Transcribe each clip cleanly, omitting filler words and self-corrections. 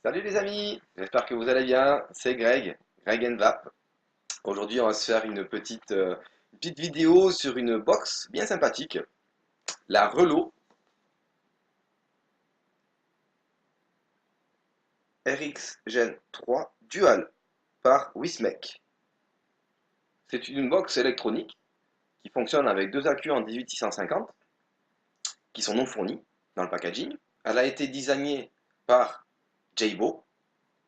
Salut les amis, j'espère que vous allez bien, c'est Greg and Vap. Aujourd'hui on va se faire une petite vidéo sur une box bien sympathique, la Relo RX Gen 3 Dual par Wismec. C'est une box électronique qui fonctionne avec deux accus en 18650 qui sont non fournis dans le packaging. Elle a été designée par Jaybo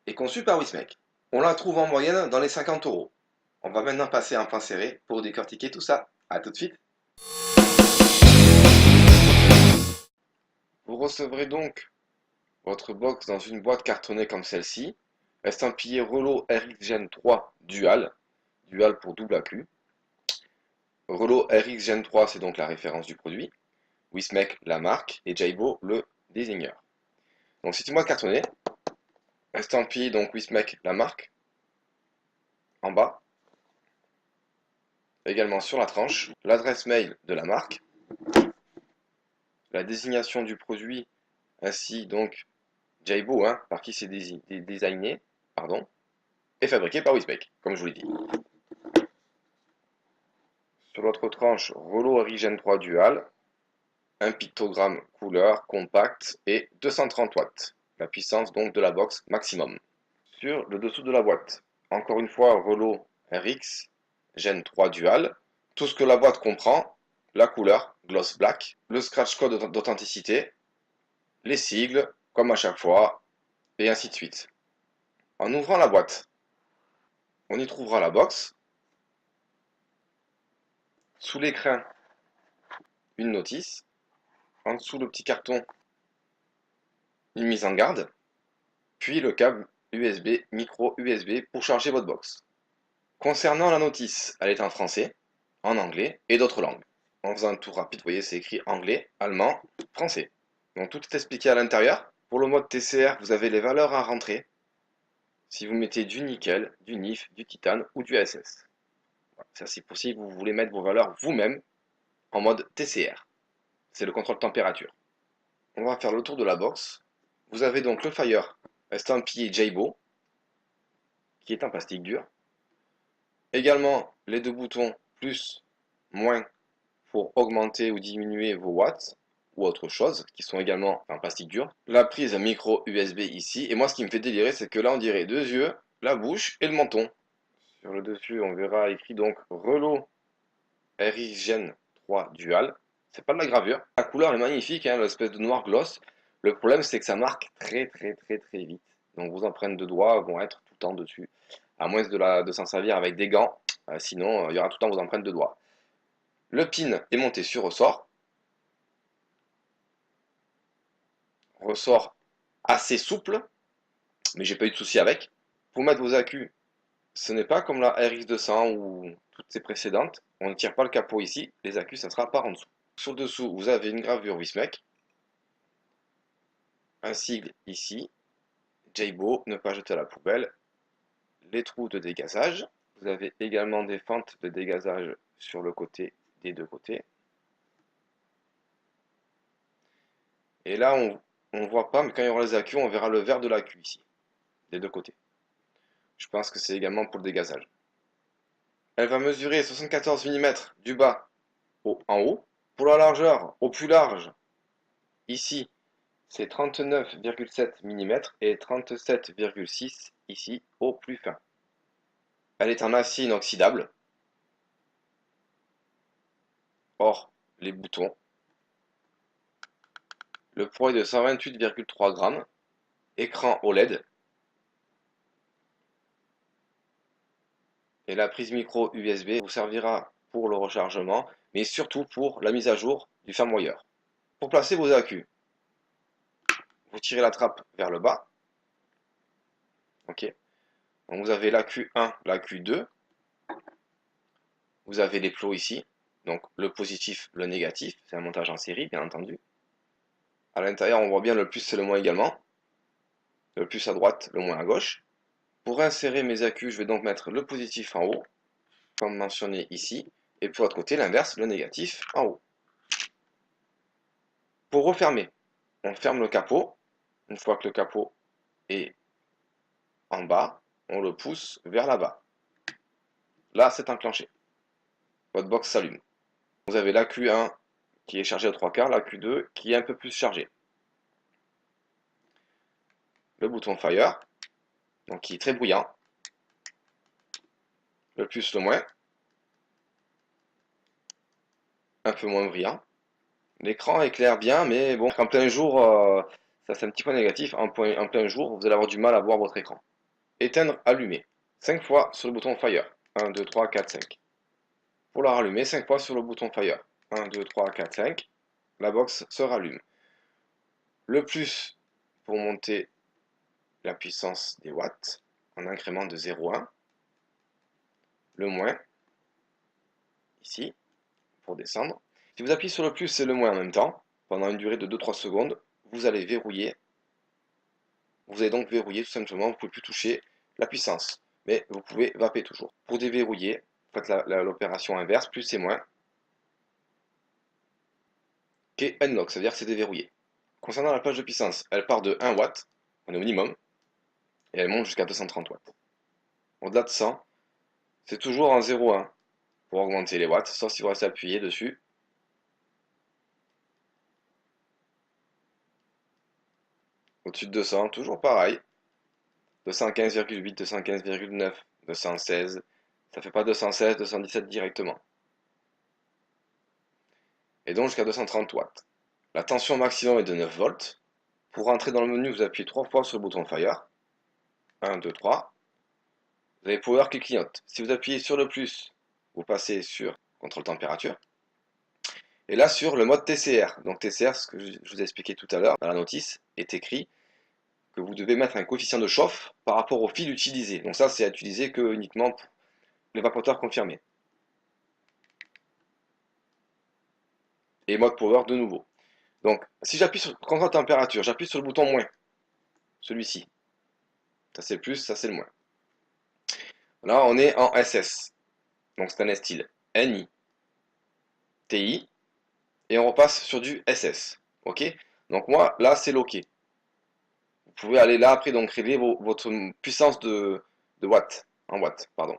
et conçue par Wismec. On la trouve en moyenne dans les 50 €. On va maintenant passer en point serré pour décortiquer tout ça. A tout de suite. Vous recevrez donc votre box dans une boîte cartonnée comme celle-ci, estampillée Relo RX Gen 3 Dual, Dual pour double accu. Relo RX Gen 3, c'est donc la référence du produit, Wismec la marque et Jaybo le désigneur. Donc c'est une boîte cartonnée, estampillée donc Wismec la marque, en bas, également sur la tranche, l'adresse mail de la marque, la désignation du produit, ainsi donc Jaybo, par qui c'est designé, pardon, et fabriqué par Wismec, comme je vous l'ai dit. Sur l'autre tranche, Relo Origin 3 Dual, un pictogramme couleur compact et 230 watts, la puissance donc de la box maximum. Sur le dessous de la boîte, encore une fois Relo RX Gen 3 Dual, tout ce que la boîte comprend, la couleur gloss black, le scratch code d'authenticité, les sigles, comme à chaque fois, et ainsi de suite. En ouvrant la boîte, on y trouvera la box. Sous l'écran, une notice. En dessous, le petit carton, une mise en garde. Puis le câble USB, micro USB pour charger votre box. Concernant la notice, elle est en français, en anglais et d'autres langues. En faisant un tour rapide, vous voyez, c'est écrit anglais, allemand, français. Donc tout est expliqué à l'intérieur. Pour le mode TCR, vous avez les valeurs à rentrer. Si vous mettez du nickel, du NIF, du titane ou du SS. Ça, c'est possible, vous voulez mettre vos valeurs vous-même en mode TCR. C'est le contrôle température. On va faire le tour de la box. Vous avez donc le Fire estampillé Jaybo, qui est en plastique dur. Également les deux boutons plus, moins pour augmenter ou diminuer vos watts ou autre chose, qui sont également en plastique dur. La prise micro USB ici. Et moi, ce qui me fait délirer, c'est que là, on dirait deux yeux, la bouche et le menton. Sur le dessus, on verra écrit donc Relo RX Gen 3 Dual. C'est pas de la gravure. La couleur est magnifique, l'espèce de noir gloss. Le problème, c'est que ça marque très vite. Donc vos empreintes de doigts vont être tout le temps dessus, à moins de s'en servir avec des gants. Sinon, il y aura tout le temps vos empreintes de doigts. Le pin est monté sur ressort. Ressort assez souple, mais j'ai pas eu de souci avec. Pour mettre vos accus, ce n'est pas comme la RX200 ou toutes ces précédentes. On ne tire pas le capot ici. Les accus, ça sera par en dessous. Sur le dessous, vous avez une gravure Wismec. Un sigle ici. Jaybo, ne pas jeter à la poubelle. Les trous de dégazage. Vous avez également des fentes de dégazage sur le côté des deux côtés. Et là, on ne voit pas, mais quand il y aura les accus, on verra le vert de l'accu ici, des deux côtés. Je pense que c'est également pour le dégazage. Elle va mesurer 74 mm du bas en haut. Pour la largeur, au plus large, ici, c'est 39,7 mm et 37,6 ici au plus fin. Elle est en acier inoxydable. Or, les boutons. Le poids est de 128,3 grammes. Écran OLED. Et la prise micro USB vous servira pour le rechargement, mais surtout pour la mise à jour du firmware. Pour placer vos accus, vous tirez la trappe vers le bas. Ok. Donc vous avez l'AQ 1, l'AQ 2. Vous avez les plots ici. Donc le positif, le négatif. C'est un montage en série, bien entendu. À l'intérieur, on voit bien le plus et le moins également. Le plus à droite, le moins à gauche. Pour insérer mes accus, je vais donc mettre le positif en haut, comme mentionné ici. Et pour l'autre côté, l'inverse, le négatif en haut. Pour refermer, on ferme le capot. Une fois que le capot est en bas, on le pousse vers là-bas. Là, c'est enclenché. Votre box s'allume. Vous avez la Q1 qui est chargée à 3/4, la Q2 qui est un peu plus chargée. Le bouton Fire, donc qui est très bruyant. Le plus, le moins. Un peu moins brillant. L'écran éclaire bien, mais bon, en plein jour, ça c'est un petit point négatif. En plein jour, vous allez avoir du mal à voir votre écran. Éteindre, allumer. 5 fois sur le bouton Fire. 1, 2, 3, 4, 5. Pour la rallumer, 5 fois sur le bouton Fire. 1, 2, 3, 4, 5. La box se rallume. Le plus pour monter la puissance des watts en incrément de 0,1. Le moins, ici, pour descendre. Si vous appuyez sur le plus et le moins en même temps, pendant une durée de 2-3 secondes, vous allez verrouiller. Vous allez donc verrouiller tout simplement, vous ne pouvez plus toucher la puissance. Mais vous pouvez vaper toujours. Pour déverrouiller, faites l'opération inverse, plus et moins, qui est unlock, c'est-à-dire que c'est déverrouillé. Concernant la plage de puissance, elle part de 1 watt, on est au minimum, et elle monte jusqu'à 230 watts. Au-delà de 100, c'est toujours en 0,1 pour augmenter les watts, sauf si vous restez appuyé dessus. Au-dessus de 200, toujours pareil. 215,8, 215,9, 216. Ça fait pas 216, 217 directement. Et donc jusqu'à 230 watts. La tension maximum est de 9 volts. Pour rentrer dans le menu, vous appuyez 3 fois sur le bouton Fire. 1, 2, 3. Vous avez Power qui clignote. Si vous appuyez sur le plus, vous passez sur contrôle température. Et là sur le mode TCR. Donc TCR, ce que je vous ai expliqué tout à l'heure dans la notice, est écrit que vous devez mettre un coefficient de chauffe par rapport au fil utilisé. Donc ça, c'est à utiliser que uniquement pour l'évaporateur confirmé. Et mode power de nouveau. Donc, si j'appuie sur contrôle température, j'appuie sur le bouton moins, celui-ci. Ça c'est le plus, ça c'est le moins. Là, on est en SS, donc stainless steel. NI, TI, et on repasse sur du SS. Ok? Donc moi, là, c'est locké. Vous pouvez aller là après, donc régler votre puissance de watts, en watts, pardon.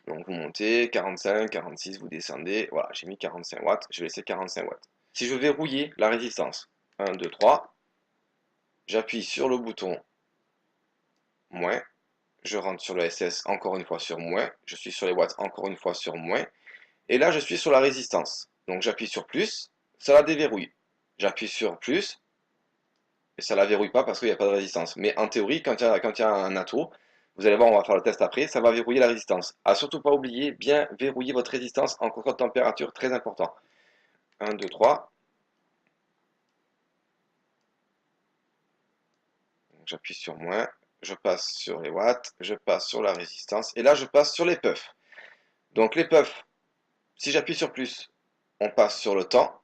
Donc vous montez, 45, 46, vous descendez. Voilà, j'ai mis 45 watts, je vais laisser 45 watts. Si je vais rouiller la résistance, 1, 2, 3, j'appuie sur le bouton moins, je rentre sur le SS encore une fois sur moins, je suis sur les watts encore une fois sur moins, et là je suis sur la résistance. Donc j'appuie sur plus, ça la déverrouille. J'appuie sur plus, et ça la verrouille pas parce qu'il n'y a pas de résistance. Mais en théorie, quand il y a un atto, vous allez voir, on va faire le test après, ça va verrouiller la résistance. À surtout pas oublier, bien verrouiller votre résistance en contrôle de température, très important. 1, 2, 3. J'appuie sur moins, je passe sur les watts, je passe sur la résistance, et là je passe sur les puffs. Donc les puffs, si j'appuie sur plus, on passe sur le temps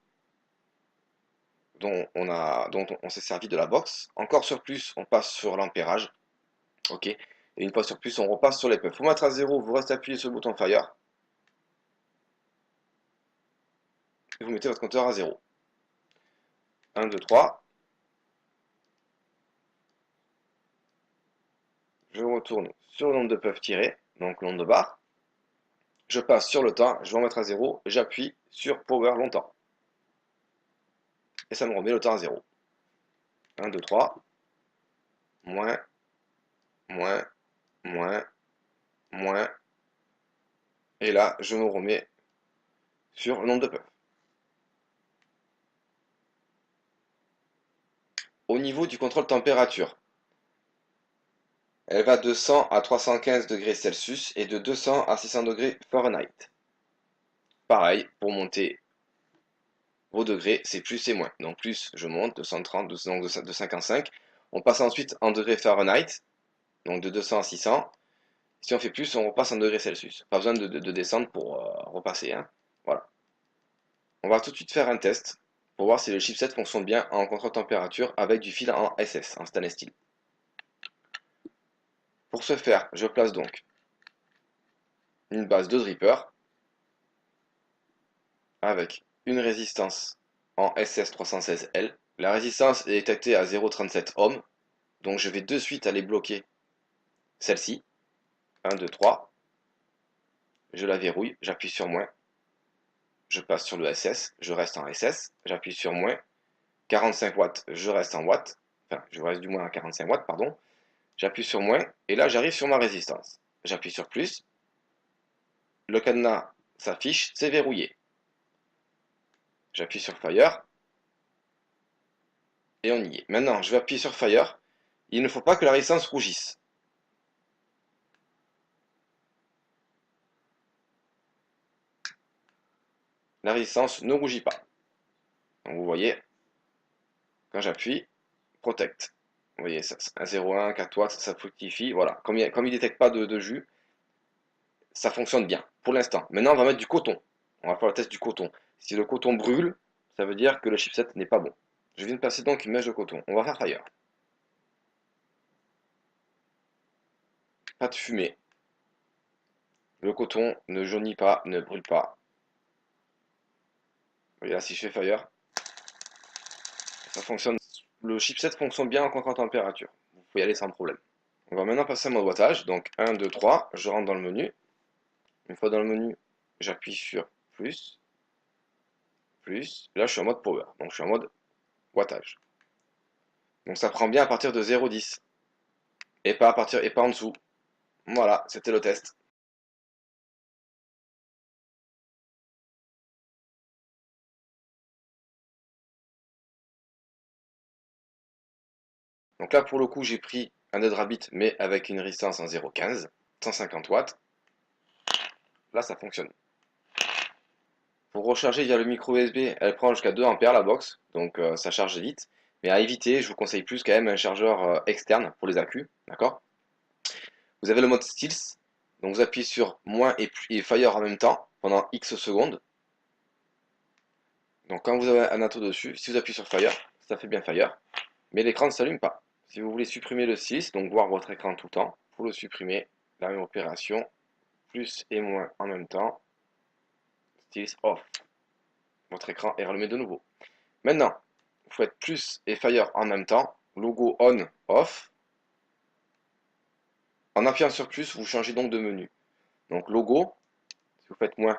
dont on s'est servi de la box. Encore sur plus, on passe sur l'ampérage. Ok. Et une fois sur plus, on repasse sur les puffs. Vous mettre à 0, vous restez appuyé sur le bouton Fire. Et vous mettez votre compteur à 0. 1, 2, 3. Je retourne sur le nombre de puffs tirés, donc le nombre de barres. Je passe sur le temps, je vais en mettre à 0, j'appuie sur Power longtemps. Et ça me remet le temps à 0. 1, 2, 3. Moins, moins, moins, moins. Et là, je me remets sur le nombre de puffs. Au niveau du contrôle température, elle va de 100 à 315 degrés Celsius et de 200 à 600 degrés Fahrenheit. Pareil, pour monter vos degrés, c'est plus et moins. Donc plus, je monte, 230, donc de 55. On passe ensuite en degrés Fahrenheit, donc de 200 à 600. Si on fait plus, on repasse en degrés Celsius. Pas besoin de descendre pour repasser. Hein. Voilà. On va tout de suite faire un test pour voir si le chipset fonctionne bien en contrôle température avec du fil en SS, en stainless steel. Pour ce faire, je place donc une base de dripper avec une résistance en SS316L. La résistance est détectée à 0,37 ohms, donc je vais de suite aller bloquer celle-ci. 1, 2, 3. Je la verrouille, j'appuie sur moins. Je passe sur le SS, je reste en SS, j'appuie sur moins. 45 watts, je reste en watts. Enfin, je reste du moins à 45 watts, pardon. J'appuie sur moins, et là j'arrive sur ma résistance. J'appuie sur plus. Le cadenas s'affiche, c'est verrouillé. J'appuie sur Fire. Et on y est. Maintenant, je vais appuyer sur Fire. Il ne faut pas que la résistance rougisse. La résistance ne rougit pas. Donc vous voyez, quand j'appuie, Protect. Vous voyez, ça, 1,01, 4 watts, ça fructifie. Voilà, comme il ne détecte pas de jus, ça fonctionne bien pour l'instant. Maintenant, on va mettre du coton. On va faire le test du coton. Si le coton brûle, ça veut dire que le chipset n'est pas bon. Je viens de passer donc une mèche de coton. On va faire Fire. Pas de fumée. Le coton ne jaunit pas, ne brûle pas. Vous voyez là, si je fais Fire, ça fonctionne. Le chipset fonctionne bien en contre-température. Vous pouvez y aller sans problème. On va maintenant passer à mon wattage. Donc 1, 2, 3, je rentre dans le menu. Une fois dans le menu, j'appuie sur plus, plus. Là, je suis en mode power. Donc je suis en mode wattage. Donc ça prend bien à partir de 0,10 et pas en dessous. Voilà, c'était le test. Donc là, pour le coup, j'ai pris un Dead Rabbit, mais avec une résistance en 0,15, 150 watts. Là, ça fonctionne. Pour recharger via le micro USB, elle prend jusqu'à 2 ampères la box, donc ça charge vite. Mais à éviter, je vous conseille plus quand même un chargeur externe pour les accus, d'accord? Vous avez le mode Stealth, donc vous appuyez sur moins et Fire en même temps pendant X secondes. Donc quand vous avez un atout dessus, si vous appuyez sur Fire, ça fait bien Fire, mais l'écran ne s'allume pas. Si vous voulez supprimer le Stealth, donc voir votre écran tout le temps, pour le supprimer, la même opération, plus et moins en même temps, Stealth off. Votre écran est rallumé de nouveau. Maintenant, vous faites plus et Fire en même temps, logo on, off. En appuyant sur plus, vous changez donc de menu. Donc logo, si vous faites moins,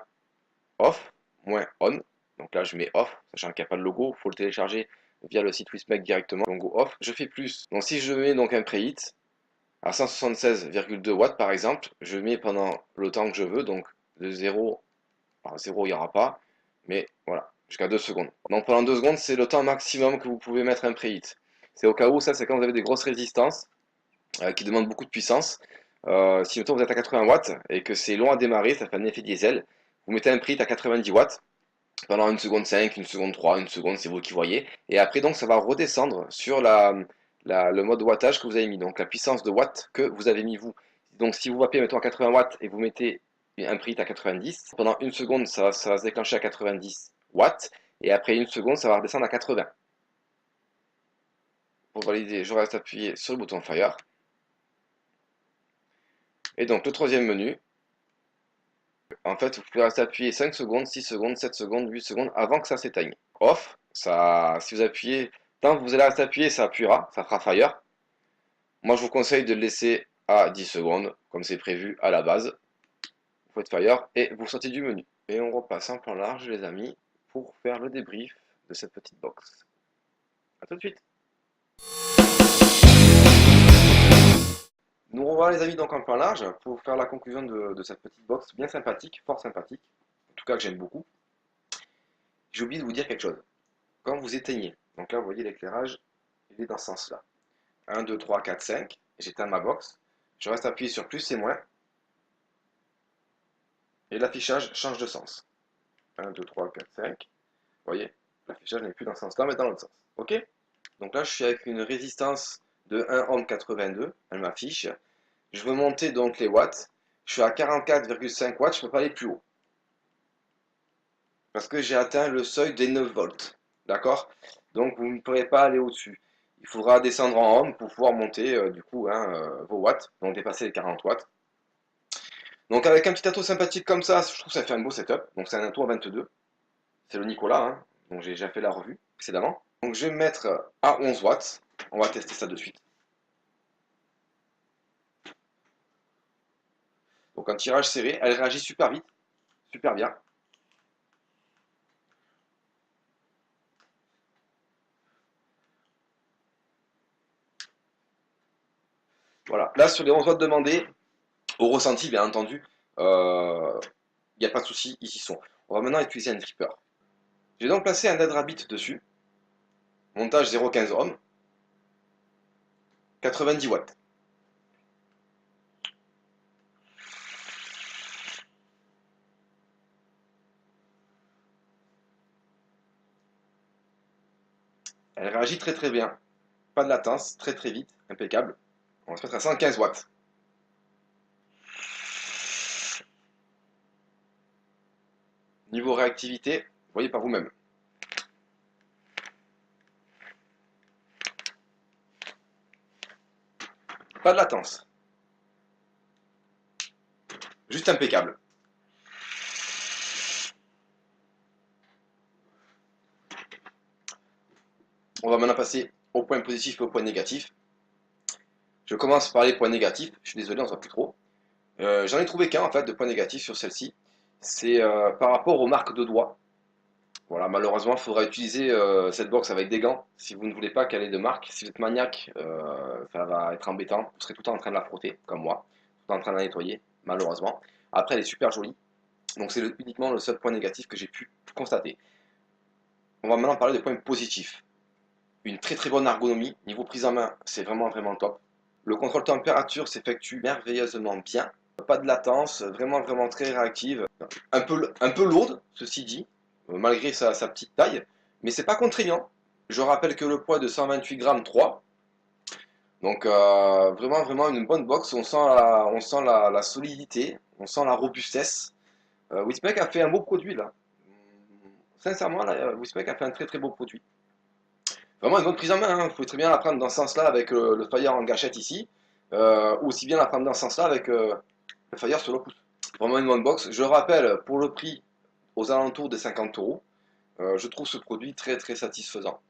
off, moins on. Donc là, je mets off, sachant qu'il n'y a pas de logo, il faut le télécharger via le site Wismec directement. Logo off, je fais plus. Donc si je mets donc un preheat à 176,2 watts par exemple, je mets pendant le temps que je veux, donc de 0, alors 0 il n'y aura pas, mais voilà, jusqu'à 2 secondes. Donc pendant 2 secondes, c'est le temps maximum que vous pouvez mettre un preheat. C'est au cas où, ça c'est quand vous avez des grosses résistances qui demandent beaucoup de puissance. Si mettons vous êtes à 80 watts et que c'est long à démarrer, ça fait un effet diesel, vous mettez un preheat à 90 watts, pendant 1 seconde 5, 1 seconde 3, 1 seconde, c'est vous qui voyez. Et après, donc, ça va redescendre sur le mode wattage que vous avez mis, donc la puissance de watts que vous avez mis vous. Donc, si vous appuyez, mettons, à 80 watts et vous mettez un preheat à 90, pendant 1 seconde, ça va se déclencher à 90 watts. Et après 1 seconde, ça va redescendre à 80. Pour valider, je reste appuyé sur le bouton Fire. Et donc, le troisième menu, en fait, vous pouvez rester appuyé 5 secondes, 6 secondes, 7 secondes, 8 secondes avant que ça s'éteigne. Off, ça, si vous appuyez, tant que vous allez rester appuyé, ça appuiera, ça fera Fire. Moi, je vous conseille de le laisser à 10 secondes, comme c'est prévu à la base. Vous faites Fire et vous sortez du menu. Et on repasse en plan large, les amis, pour faire le débrief de cette petite box. A tout de suite. Nous revoilà les amis donc en plan large pour faire la conclusion de cette petite box bien sympathique, fort sympathique, en tout cas que j'aime beaucoup. J'ai oublié de vous dire quelque chose. Quand vous éteignez, donc là vous voyez l'éclairage, il est dans ce sens-là. 1, 2, 3, 4, 5, j'éteins ma box, je reste appuyé sur plus et moins, et l'affichage change de sens. 1, 2, 3, 4, 5, vous voyez, l'affichage n'est plus dans ce sens-là, mais dans l'autre sens. Ok? Donc là je suis avec une résistance de 1 ohm 82, elle m'affiche. Je veux monter donc les watts, je suis à 44,5 watts, je ne peux pas aller plus haut. Parce que j'ai atteint le seuil des 9 volts. D'accord? Donc vous ne pourrez pas aller au-dessus. Il faudra descendre en ohm pour pouvoir monter du coup vos watts, donc dépasser les 40 watts. Donc avec un petit atout sympathique comme ça, je trouve que ça fait un beau setup. Donc c'est un atout à 22. C'est le Nicolas, hein. Donc j'ai déjà fait la revue précédemment. Donc je vais me mettre à 11 watts. On va tester ça de suite. Donc un tirage serré, elle réagit super vite, super bien. Voilà, là sur les 11 watts demandés, au ressenti bien entendu, il n'y a pas de souci, ils y sont. On va maintenant utiliser un tripper. J'ai donc placé un Dead Rabbit dessus, montage 0,15 ohm, 90 watts. Elle réagit très très bien, pas de latence, très très vite, impeccable. On va se mettre à 115 watts. Niveau réactivité, vous voyez par vous-même. Pas de latence. Juste impeccable. On va maintenant passer au point positif et au point négatif. Je commence par les points négatifs. Je suis désolé, on ne voit plus trop. J'en ai trouvé qu'un en fait de point négatif sur celle-ci. C'est par rapport aux marques de doigts. Voilà, malheureusement, il faudra utiliser cette box avec des gants si vous ne voulez pas qu'elle ait de marque. Si vous êtes maniaque, ça va être embêtant. Vous serez tout le temps en train de la frotter, comme moi, tout le temps en train de la nettoyer, malheureusement. Après, elle est super jolie. Donc c'est uniquement le seul point négatif que j'ai pu constater. On va maintenant parler des points positifs. Une très très bonne ergonomie. Niveau prise en main, c'est vraiment vraiment top. Le contrôle température s'effectue merveilleusement bien. Pas de latence, vraiment vraiment très réactive. Un peu lourde, ceci dit, malgré sa petite taille, mais c'est pas contraignant. Je rappelle que le poids est de 128 grammes 3. Donc vraiment vraiment une bonne box. On sent la solidité, on sent la robustesse. Wismec a fait un beau produit là. Sincèrement, là, Wismec a fait un très très beau produit. Vraiment une bonne prise en main, hein. Vous pouvez très bien la prendre dans ce sens-là avec le Fire en gâchette ici, ou aussi bien la prendre dans ce sens-là avec le Fire sur le pouce. Vraiment une bonne box. Je rappelle, pour le prix aux alentours des 50 euros, je trouve ce produit très très satisfaisant.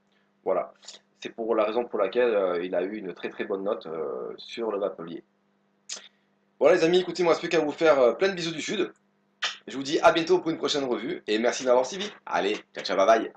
Voilà. C'est pour la raison pour laquelle il a eu une très très bonne note sur le Vapelier. Voilà les amis, écoutez, moi, il ne reste plus qu'à vous faire plein de bisous du sud. Je vous dis à bientôt pour une prochaine revue et merci de m'avoir suivi. Allez, ciao ciao, bye bye.